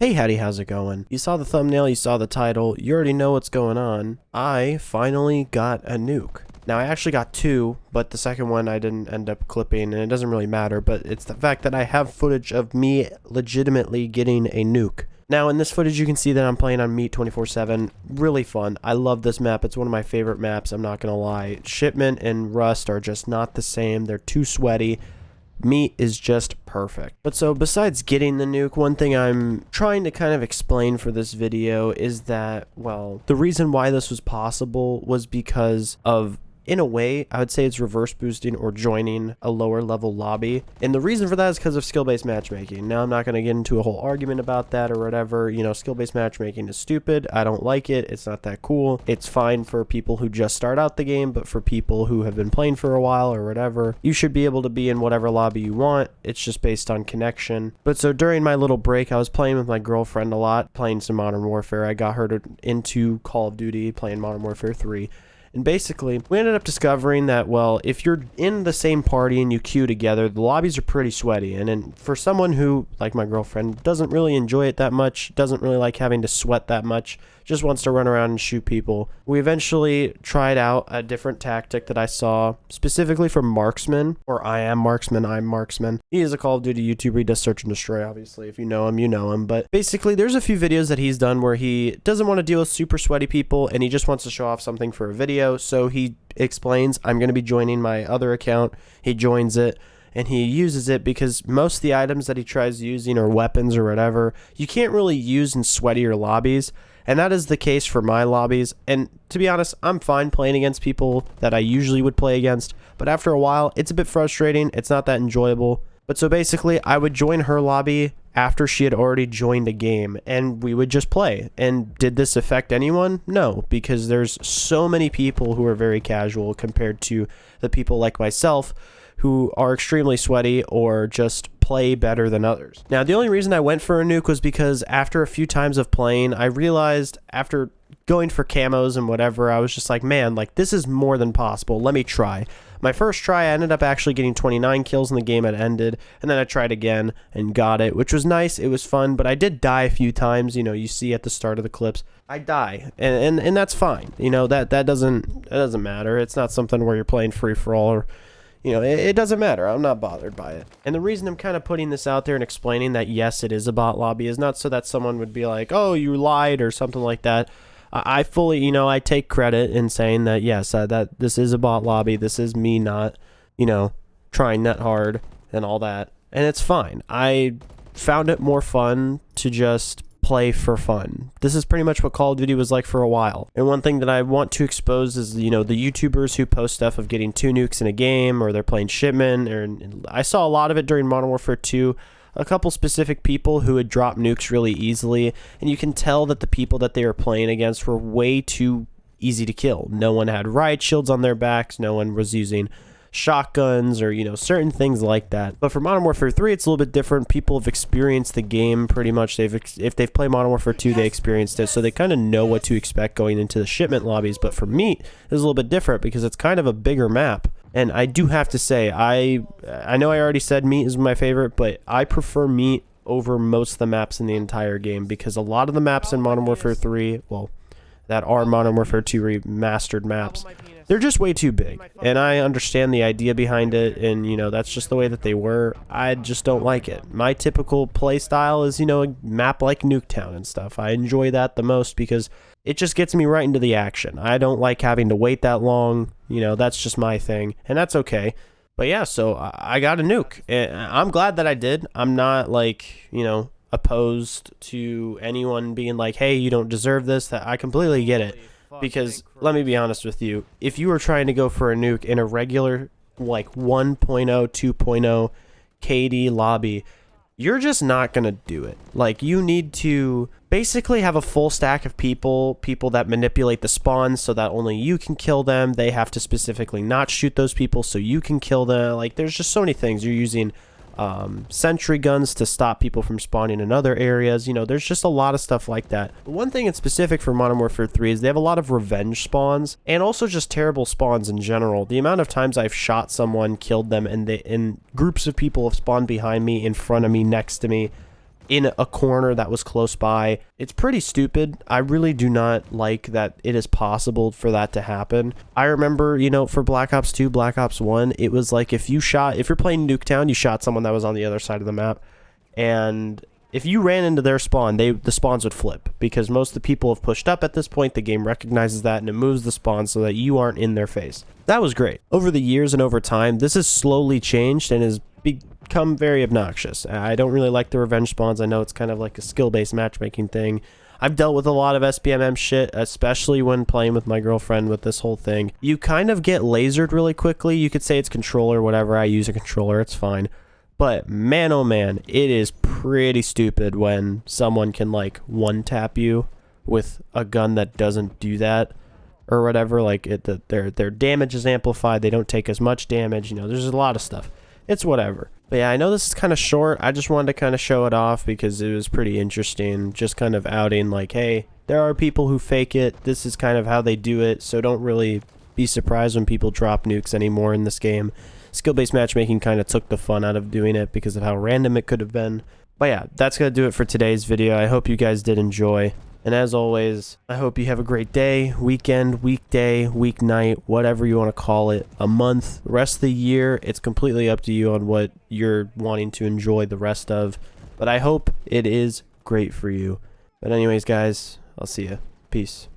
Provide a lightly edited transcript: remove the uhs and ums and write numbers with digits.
Hey, howdy, how's it going? You saw the thumbnail, you saw the title, you already know what's going on. I finally got a nuke. Now, I actually got two, but the second one I didn't end up clipping, and it doesn't really matter, but it's the fact that I have footage of me legitimately getting a nuke. Now, in this footage, you can see that I'm playing on Meat 24/7. Really fun. I love this map. It's one of my favorite maps, I'm not gonna lie. Shipment and Rust are just not the same. They're too sweaty. Meat is just perfect. But so besides getting the nuke, one thing I'm trying to kind of explain for this video is that, well, the reason why this was possible was because of, in a way, I would say it's reverse boosting or joining a lower level lobby. And the reason for that is because of skill-based matchmaking. Now, I'm not going to get into a whole argument about that or whatever. You know, skill-based matchmaking is stupid. I don't like it. It's not that cool. It's fine for people who just start out the game, but for people who have been playing for a while or whatever, you should be able to be in whatever lobby you want. It's just based on connection. But so during my little break, I was playing with my girlfriend a lot, playing some Modern Warfare. I got her into Call of Duty, playing Modern Warfare 3. And basically, we ended up discovering that, well, if you're in the same party and you queue together, the lobbies are pretty sweaty. And for someone who, like my girlfriend, doesn't really enjoy it that much, doesn't really like having to sweat that much, just wants to run around and shoot people, we eventually tried out a different tactic that I saw specifically from Marksman, or I am Marksman, I'm Marksman. He is a Call of Duty YouTuber. He does search and destroy, obviously. If you know him, you know him. But basically, there's a few videos that he's done where he doesn't want to deal with super sweaty people and he just wants to show off something for a video. So he explains, I'm going to be joining my other account. He joins it. And he uses it because most of the items that he tries using or weapons or whatever, you can't really use in sweatier lobbies. And that is the case for my lobbies. And to be honest, I'm fine playing against people that I usually would play against. But after a while, it's a bit frustrating. It's not that enjoyable. But so basically, I would join her lobby after she had already joined a game. And we would just play. And did this affect anyone? No, because there's so many people who are very casual compared to the people like myself who are extremely sweaty or just play better than others. Now, the only reason I went for a nuke was because after a few times of playing, I realized after going for camos and whatever, I was just like, man, like this is more than possible. Let me try. My first try, I ended up actually getting 29 kills in the game. It ended, and then I tried again and got it, which was nice. It was fun, but I did die a few times. You know, you see at the start of the clips, I die, and that's fine. You know, that doesn't matter. It's not something where you're playing free for all or, you know, it doesn't matter. I'm not bothered by it. And the reason I'm kind of putting this out there and explaining that, yes, it is a bot lobby is not so that someone would be like, oh, you lied or something like that. I fully, you know, I take credit in saying that, yes, that this is a bot lobby. This is me not, you know, trying that hard and all that. And it's fine. I found it more fun to just play for fun. This is pretty much what Call of Duty was like for a while. And one thing that I want to expose is, you know, the YouTubers who post stuff of getting 2 nukes in a game or they're playing Shipment. Or I saw a lot of it during Modern Warfare 2. A couple specific people who would drop nukes really easily, and you can tell that the people that they were playing against were way too easy to kill. No one had riot shields on their backs. No one was using shotguns or, you know, certain things like that. But for Modern Warfare 3, it's a little bit different. People have experienced the game pretty much. If they've played Modern Warfare 2, they experienced it, so they kind of know what to expect going into the Shipment lobbies. But for Meat, it's a little bit different because it's kind of a bigger map. And I do have to say, I know I already said Meat is my favorite, but I prefer Meat over most of the maps in the entire game because a lot of the maps in Modern Warfare 3, well, that are Modern Warfare 2 remastered maps, they're just way too big. And I understand the idea behind it, and, you know, that's just the way that they were. I just don't like it. My typical play style is, you know, a map like Nuketown and stuff. I enjoy that the most because it just gets me right into the action. I don't like having to wait that long. You know, that's just my thing, and that's okay. But yeah, so I got a nuke, and I'm glad that I did. I'm not, like, you know, opposed to anyone being like, hey, you don't deserve this. That I completely get it. Because let me be honest with you, if you were trying to go for a nuke in a regular like 1.0, 2.0 KD lobby, you're just not going to do it. Like, you need to basically have a full stack of people that manipulate the spawns so that only you can kill them. They have to specifically not shoot those people so you can kill them. Like, there's just so many things. You're using sentry guns to stop people from spawning in other areas. You know, there's just a lot of stuff like that. One thing in specific for Modern Warfare 3 is they have a lot of revenge spawns and also just terrible spawns in general. The amount of times I've shot someone, killed them, and groups of people have spawned behind me, in front of me, next to me, in a corner that was close by. It's pretty stupid. I really do not like that it is possible for that to happen. I remember, you know, for Black Ops 2, Black Ops 1, it was like if you're playing Nuketown, you shot someone that was on the other side of the map, and if you ran into their spawn, the spawns would flip, because most of the people have pushed up at this point. The game recognizes that, and it moves the spawn so that you aren't in their face. That was great. Over the years and over time, this has slowly changed and has become very obnoxious. I don't really like the revenge spawns. I know it's kind of like a skill-based matchmaking thing. I've dealt with a lot of SPMM shit, especially when playing with my girlfriend with this whole thing. You kind of get lasered really quickly. You could say it's controller, whatever. I use a controller, it's fine. But man, oh man, it is pretty stupid when someone can like one-tap you with a gun that doesn't do that or whatever. Like their damage is amplified. They don't take as much damage. You know, there's a lot of stuff. It's whatever. But yeah, I know this is kind of short. I just wanted to kind of show it off because it was pretty interesting. Just kind of outing like, hey, there are people who fake it. This is kind of how they do it. So don't really be surprised when people drop nukes anymore in this game. Skill-based matchmaking kind of took the fun out of doing it because of how random it could have been. But yeah, that's going to do it for today's video. I hope you guys did enjoy. And as always, I hope you have a great day, weekend, weekday, weeknight, whatever you want to call it, a month, the rest of the year. It's completely up to you on what you're wanting to enjoy the rest of. But I hope it is great for you. But anyways, guys, I'll see you. Peace.